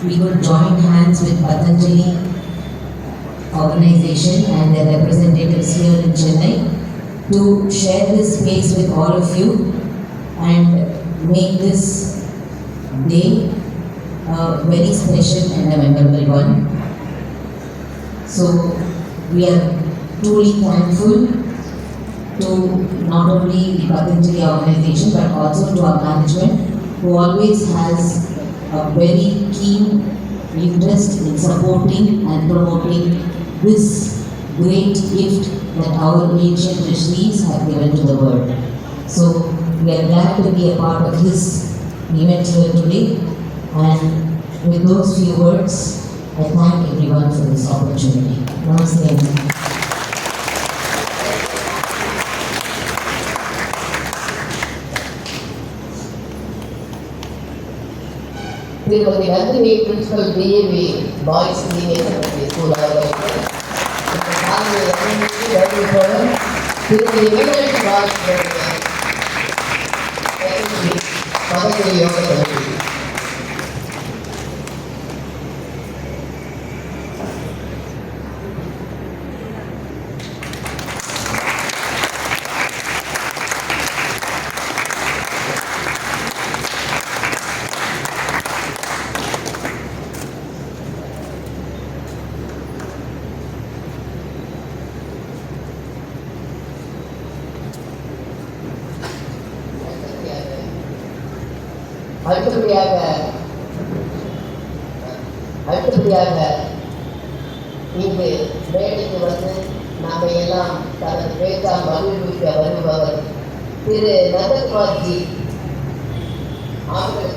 we could join hands with Patanjali organization and their representatives here in Chennai to share this space with all of you and make this day a very special and a memorable one. So we are truly thankful to not only the Patanjali organization but also to our management, who always has a very keen interest in supporting and promoting this great gift that our ancient rishis have given to the world. So we are glad to be a part of this event here today, and with those few words, I thank everyone for this opportunity. Namaste. திருமதி Nandini principal DAV boys senior secondary school அவர்கள் திருமதி இளவரசி boys பதவி யோக அடுத்தபடியாக இங்கு மேடைக்கு வந்து நாங்கள் எல்லாம் தனது பேச்சால் மகிழ்விக்க வருபவர் திரு நந்தகுமார்ஜி அவர்கள்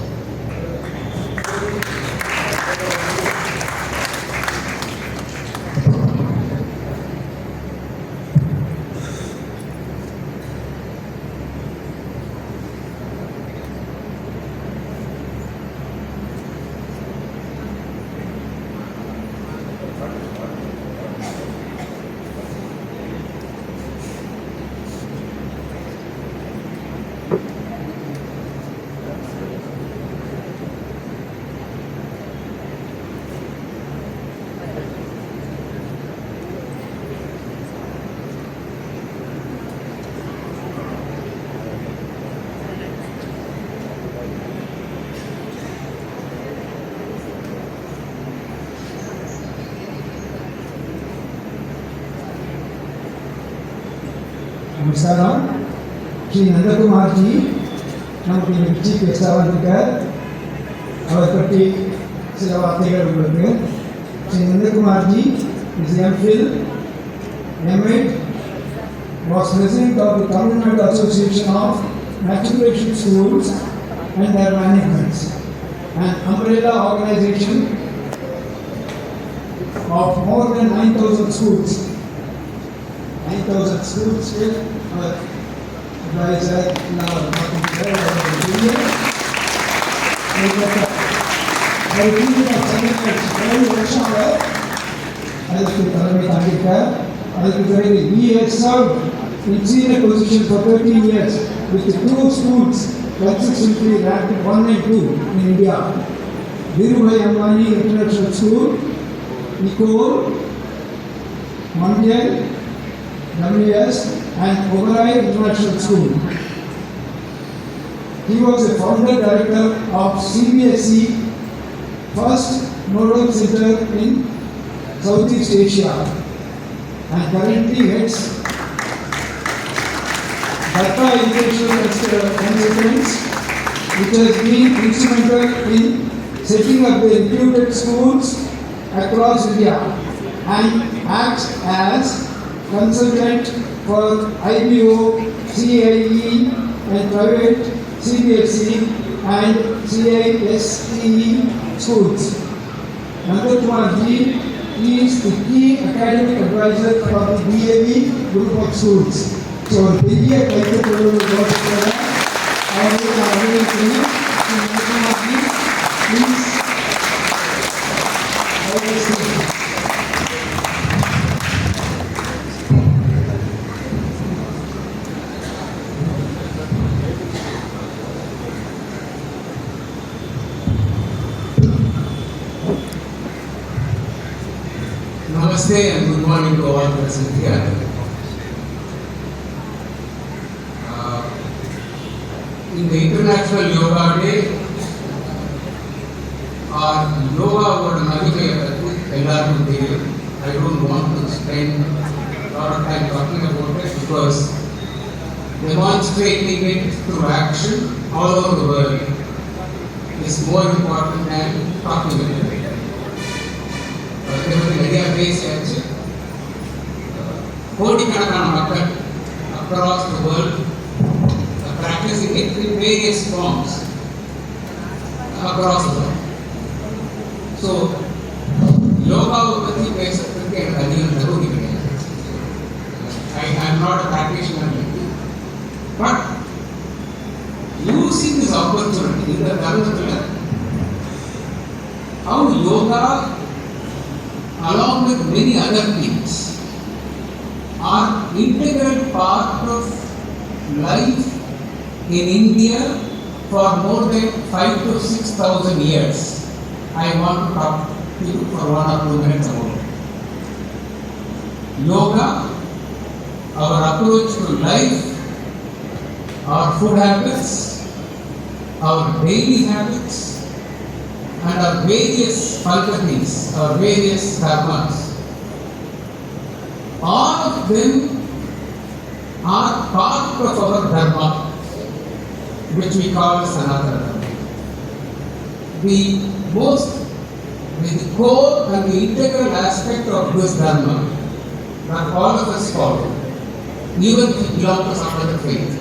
நமஸ்காரம். ஸ்ரீ நந்தகுமார்ஜி நமக்கு இன்னைக்கு சீஃப் கெஸ்டாக வந்திருக்கார். அவர் பற்றி சில வார்த்தைகள் உங்களுக்கு. Shri Nandakumarji is MPhil, MEd, was president of the Tamil Nadu Association of Matriculation Schools and their managements, an umbrella organization of more than 9,000 schools. 9,000 schools still advisor in our அதற்கு தலைமை தாங்கியிருக்கார். அதற்கு பிறகு he has served in senior position for 13 years with 2 schools consistently ranked 1 and 2 in India. Dhirubhai Ambani International School, Nicole, Mandel, WS and Oberoi International School. He was a founder director of CBSE, first nodal center in Southeast Asia, and currently heads Dhaka Educational Consultants, which has been instrumental in setting up the reputed schools across India, and acts as consultant for IBO, CIE and private CBSE and CISE schools. Nandakumarji is the key academic advisor for the DAV group of schools. So, பெரிய கைத்தொழில் Namaste and good morning to all present here. In the International Yoga Day, or yoga would I don't want to spend a lot of time talking about it because demonstrating it through action all over the world is more important than talking about it. நிறைய பேசியாச்சு. கோடிக்கணக்கான மக்கள் across the world are practicing it in various forms across the world. So, யோகாவை பற்றி பேசுறதுக்கு எனக்கு அதிகம் தகுதி கிடையாது. I am not a practitioner, but using this opportunity, இந்த தருணத்தில் how yoga along with many other things are integral part of life in India for more than 5,000 to 6,000 years. I want to talk to you for 1 or 2 minutes about it. Yoga, our approach to life, our food habits, our daily habits, and our various faculties, our various dharmas, all of them are part of our dharma, which we call Sanatana Dharma. The core and the integral aspect of this dharma that all of us follow, even if we belong to some other faith.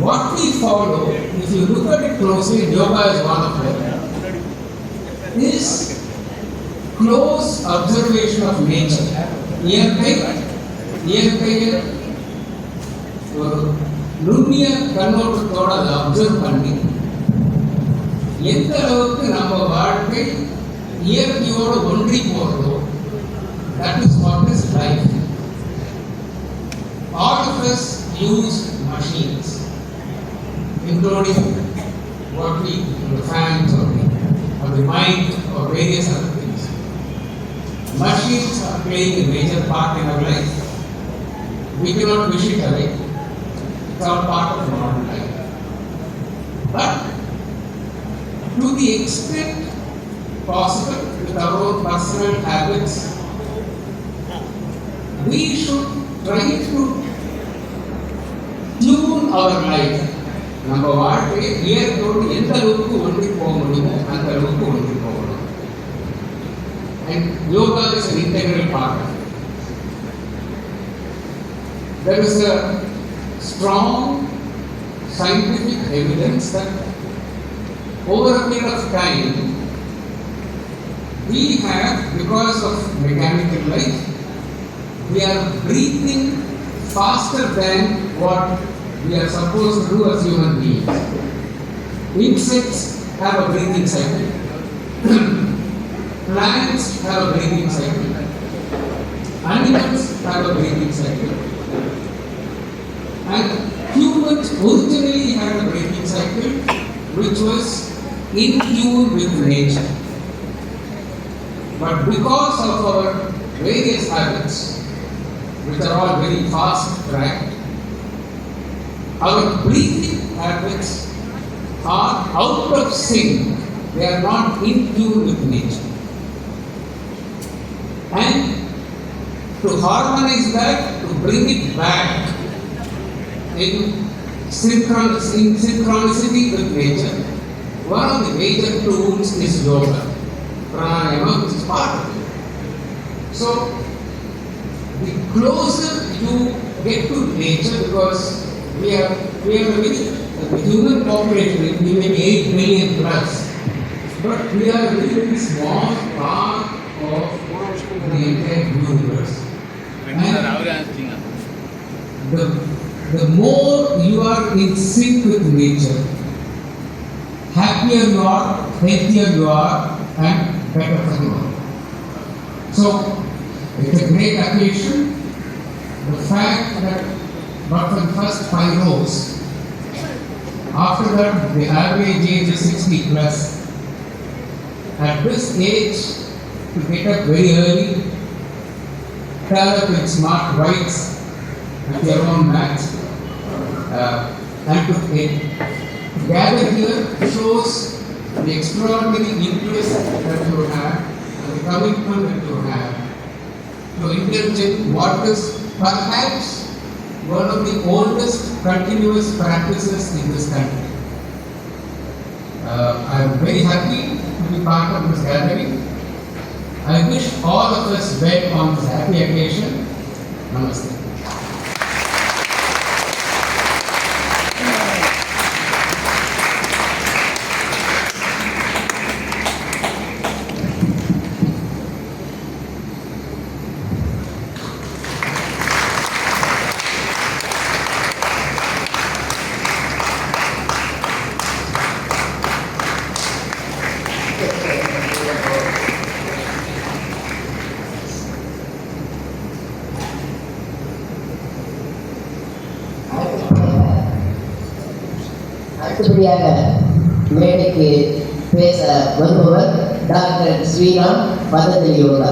What we follow, if you look at it closely, yoga is one of them, is close observation of nature. இயற்கையில் ஒரு நுண்ணிய கண்ணோட்டத்தோடு அதை observe பண்ணி எந்த அளவுக்கு நம்ம வாழ்க்கை இயற்கையோடு ஒன்றி போகிறதோ, that is what is life. All of us use machines, including what we, the fans or the mind or various other things. Machines are playing a major part in our life. We cannot wish it away. It's all part of modern life. But to the extent possible with our own personal habits, we should try to tune our life. நம்ம வாழ்க்கையை இயற்கையோடு எந்த அளவுக்கு ஒன்றி போக முடியுமோ அந்த அளவுக்கு ஒன்றி போகணும். And yoga is an integral part of it. There is a strong scientific evidence that over a period of time, we have, because of mechanical life, we are breathing faster than what we are supposed to do as human beings. Insects have a breathing cycle. Plants have a breathing cycle. Animals have a breathing cycle. And humans originally had a breathing cycle which was in tune with nature. But because of our various habits, which are all very fast tracked, our breathing habits are out of sync. They are not in tune with nature. And to harmonize that, to bring it back in synchronicity with nature, one of the major tools is yoga. Pranayama, which is part of it. So, the closer you get to nature, because we have a very human population, we may be 8 billion plus, but we are a very, very small part of the entire universe. And the more you are in sync with nature, happier you are, healthier you are, and better for you. So, it's a great occasion. The fact that but for the first 5 rows, after that the average age is 60 plus. At this age, to get up very early, travel up with smart rides with their own mats, and to gather here shows the extraordinary interest that you have and the commitment that you have to indulge in what is perhaps one of the oldest continuous practices in this country. I am very happy to be part of this gathering. I wish all of us well on this happy occasion. Namaste. அடுத்தபடியாக மேடைக்கு பேச வருபவர் doctor Sriram Patanjali yoga.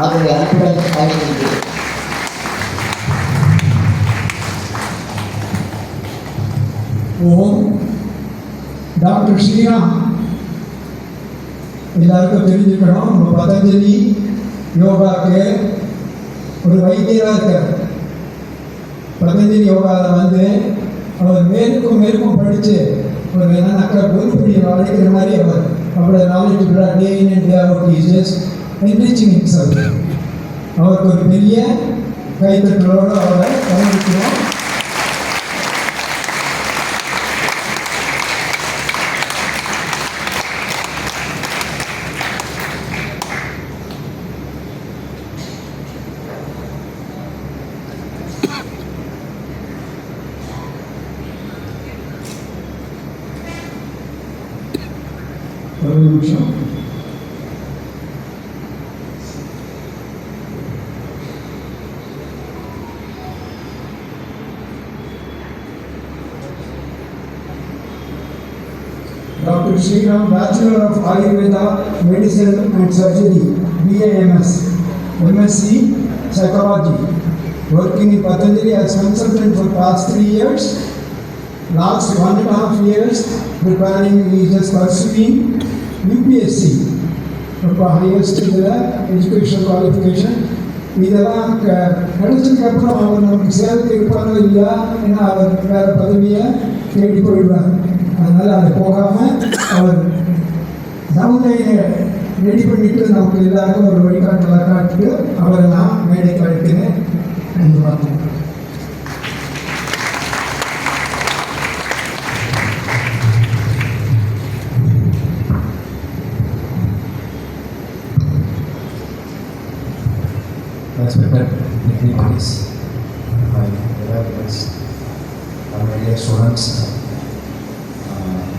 அவரை அன்புடன் அழைக்கின்றேன். ஓம் doctor Sriram எல்லாருக்கும் தெரிஞ்சுக்கணும். நம்ம பதஞ்சலி யோகாவுக்கு ஒரு வைத்தியராக இருக்கார். பதஞ்சலி யோகாவில் வந்து அவர் மேற்கும் படித்து அவர் என்னன்னாக்கா பொறுப்படி வளைக்கிற மாதிரி அவரோட knowledge day in and day out is just enriching himself. அவருக்கு ஒரு பெரிய கைத்தட்டலோடு அவரை கவனிக்கிறோம். ஒரு நிமிஷம். Doctor Sriram, bachelor of Ayurveda medicine and surgery, BAMS, MSc Psychology, working in Patanjali as consultant for past 3 years. Last 1.5 years preparing, he is just pursuing UPSC for highest education qualification. இதெல்லாம் கிடைச்சதுக்கப்புறம் அவர் நமக்கு சேலத்தில் இருப்பாரோ இல்லையா, ஏன்னா அவர் வேறு பதவியை தேடி போயிடுவார். அதனால் அதை போகாமல் அவர் டவுன்லைனை ரெடி பண்ணிவிட்டு நமக்கு எல்லாருக்கும் ஒரு வழிகாட்டலாக காட்டிட்டு அவரை நான் மேடைக்கு அழைக்கிறேன். என்று பார்த்தேன். Respected dignitaries, my dear students,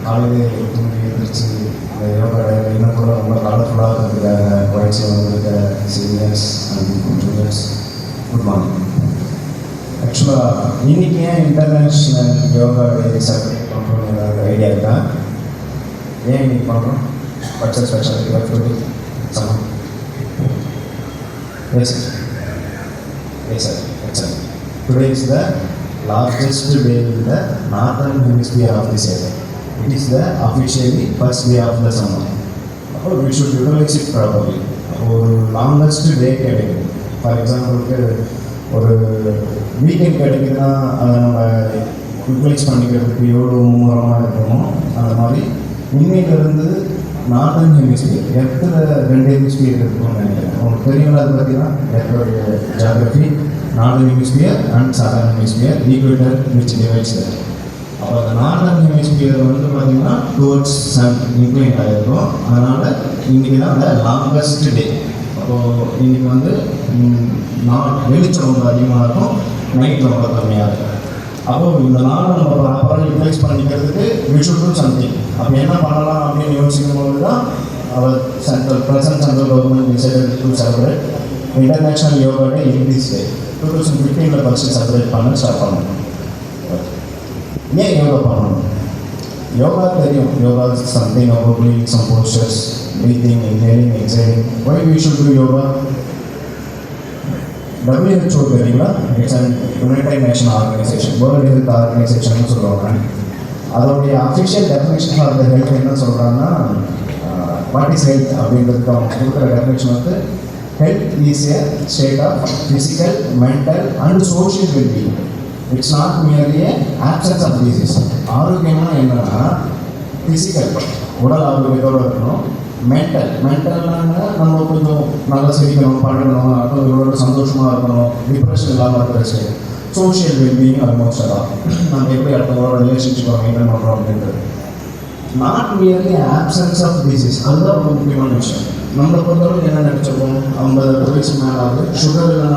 காலையில் தூங்கி எழுந்திரிச்சு இந்த யோகா இன்னும் கூட ரொம்ப கலர்ஃபுல்லாக இருக்கிறதுக்காக குறைச்சி வந்திருக்க seniors and juniors, good morning. ஆக்சுவலாக இன்றைக்கி ஏன் இன்டர்நேஷ்னல் யோகா டே செலிப்ரேட் பண்ணுறோன்னு ஏதாவது ஐடியா இருக்கா? ஏன் இன்னைக்கு பண்ணுறோம்? பட்ச ஸ்பெஷல் சமம். Yes, sir. Yes, sir. Excellent. Today is the largest day in the northern hemisphere of this year. It is the officially first day of the summer. So we should utilize it properly. ஒரு longest டே கிடைக்குது. For எக்ஸாம்பிளுக்கு ஒரு weekend கிடைக்குதுன்னா அதை நம்ம utilise பண்ணிக்கிறதுக்கு எவ்வளோ மும்முரமாக இருக்கணும். அந்த மாதிரி இன்னையிலிருந்து நார்தன் ஹெமிஸ்பியர் எர்த்தில் 2 ஹெமிஸ்பியர் இருக்குன்னு நினைக்கிறேன். உங்களுக்கு தெரியுங்களா? அது பார்த்தீங்கன்னா எர்த்தோடைய geography northern hemisphere and southern hemisphere, equator which divides that. அப்போ அந்த நார்தன் ஹெமிஸ்பியர் வந்து பார்த்தீங்கன்னா டுவர்ட்ஸ் சன் இன்க்ளைன் ஆகிருக்கும். அதனால் இன்றைக்கி தான் அந்த லாங்கஸ்ட் டே. அப்போது இன்றைக்கி வந்து வெளிச்சம் ரொம்ப அதிகமாக இருக்கும், நைட் ரொம்ப கம்மியாக இருக்கும். அப்போது இந்த நாளை நம்ம ப்ராப்பராக யூட்டிலைஸ் பண்ணிக்கிறதுக்கு we should do something. அப்போ என்ன பண்ணலாம் அப்படின்னு யோசிக்கும் போது தான் அவர் central government decided to celebrate international yoga day in this day. 2015 first celebrate பண்ண ஸ்டார்ட் பண்ணணும். ஏன் யோகா பண்ணணும்? யோகா தெரியும், yoga something about some posters, breathing, inhaling, exhaling. Why we should do yoga? WHO தெரியுங்களா? It's an United Nations Organization, World Health Organization சொல்லுவாங்க. அதோடைய official definition for the health என்ன சொல்கிறாங்கன்னா, வாட் இஸ் ஹெல்த் அப்படின்றதுக்கு அவங்க கொடுக்குற definition வந்து, health is a state of physical, mental and social wellbeing. It's not merely a absence of disease. ஆரோக்கியம்னா என்னன்னா, ஃபிசிக்கல் உடல் ஆரோக்கியத்தோடு இருக்கணும். மென்டல்னாங்க நம்ம கொஞ்சம் நல்லா சிரிக்கணும், பண்ணணும், அவங்களோட சந்தோஷமாக இருக்கணும், டிப்ரெஷன் இல்லாமல் இருக்கிற ஸ்டேட். சோஷியல் வெல்பீயிங் ஆல்மோஸ்ட் அதான் நம்ம எப்படி அடுத்தவங்களோட ரிலேஷன்ஷிப்பை மெயின்டைன் பண்ணுறோம் அப்படின்றது. Not merely absence of disease, அதுதான் ரொம்ப முக்கியமான விஷயம். நம்மளை பொறுத்தவரைக்கும் என்ன நினச்சிருக்கோம், 50 வயசு மேலே ஆகுது, சுகர் இல்லைனா